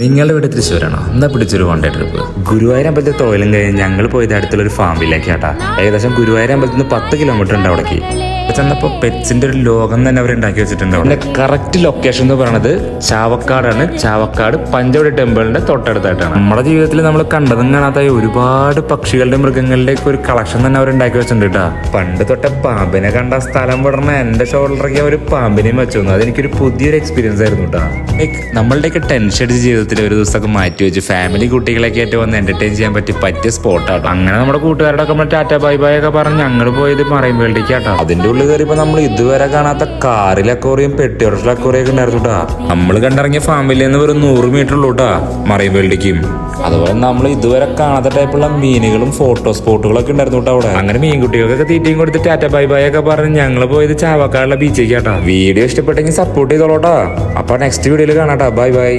നിങ്ങളുടെ വീട് തൃശ്ശൂരാണോ? എന്നാ പിടിച്ചൊരു വൺ ഡേ ട്രിപ്പ്. ഗുരുവായൂർ അമ്പലത്തിൽ തൊഴിലും കഴിഞ്ഞ് ഞങ്ങൾ പോയത് അടുത്തുള്ളൊരു ഫാമിലേക്കാട്ടാ. ഏകദേശം ഗുരുവായൂർ അമ്പലത്തിൽ നിന്ന് 10 കിലോമീറ്റർ ഉണ്ട് അവിടേക്ക്. ചെന്നപ്പോൾ പെറ്റ്സിന്റെ ഒരു ലോകം തന്നെ അവർ ഉണ്ടാക്കി വെച്ചിട്ടുണ്ട്. അവിടെ കറക്റ്റ് ലൊക്കേഷൻ എന്ന് പറയുന്നത് ചാവക്കാടാണ്. ചാവക്കാട് പഞ്ചവടി ടെമ്പിളിന്റെ തൊട്ടടുത്തായിട്ടാണ്. നമ്മുടെ ജീവിതത്തിൽ നമ്മൾ കണ്ടതും കാണാത്ത ഒരുപാട് പക്ഷികളുടെ മൃഗങ്ങളുടെ ഒക്കെ ഒരു കളക്ഷൻ തന്നെ അവർ ഉണ്ടാക്കി വെച്ചിട്ടുണ്ട് കേട്ടാ. പണ്ട് തൊട്ട പാമ്പിനെ കണ്ട സ്ഥലം വിടർന്ന എന്റെ ഷോൾഡറൊക്കെ ഒരു പാമ്പിനെയും വെച്ചു തന്നു. അതെനിക്കൊരു പുതിയൊരു എക്സ്പീരിയൻസ് ആയിരുന്നു കേട്ടോ. നമ്മളുടെയൊക്കെ ടെൻഷൻ അടിച്ച ജീവിതത്തിൽ ഒരു ദിവസമൊക്കെ മാറ്റി വെച്ച് ഫാമിലി കുട്ടികളൊക്കെ ആയിട്ട് വന്ന് എന്റർടൈൻ ചെയ്യാൻ പറ്റിയ സ്പോട്ടാട്ടോ. അങ്ങനെ നമ്മുടെ കൂട്ടുകാരോടൊക്കെ നമ്മൾ ടാറ്റ ബൈ ബൈ ഒക്കെ പറഞ്ഞ് ഞങ്ങൾ പോയത് മറൈൻ വേൾഡിലേക്കാട്ടോ. അതിന്റെ ഉള്ളിൽ കയറിയപ്പോ നമ്മൾ ഇതുവരെ കാണാത്ത കാറിൽ അക്വേറിയം, പെട്ടിയോടുള്ള അക്വേറിയം ഒക്കെ ഉണ്ടായിരുന്നു കേട്ടാ. നമ്മൾ കണ്ടിറങ്ങിയ ഫാമിലിയിൽ നിന്ന് വെറും 100 മീറ്റർ ഉള്ളൂ കേട്ടാ മറൈൻ വേൾഡിലേക്കും. അതുപോലെ നമ്മൾ ഇതുവരെ കാണാത്ത ടൈപ്പുള്ള മീനുകളും ഫോട്ടോ സ്പോട്ടുകളൊക്കെ ഉണ്ടായിരുന്നു കേട്ടോ അവിടെ. അങ്ങനെ മീൻകുട്ടികൾക്കൊക്കെ തീറ്റയും കൊടുത്ത് ടാറ്റ ബൈ ബൈ ഒക്കെ പറഞ്ഞ് ഞങ്ങൾ പോയത് ചാവക്കാടുള്ള ബീച്ചേക്കാട്ടാ. വീഡിയോ ഇഷ്ടപ്പെട്ടെങ്കിൽ സപ്പോർട്ട് ചെയ്തോളൂട്ടാ. അപ്പൊ നെക്സ്റ്റ് വീഡിയോയിൽ കാണാട്ടാ. Bye bye.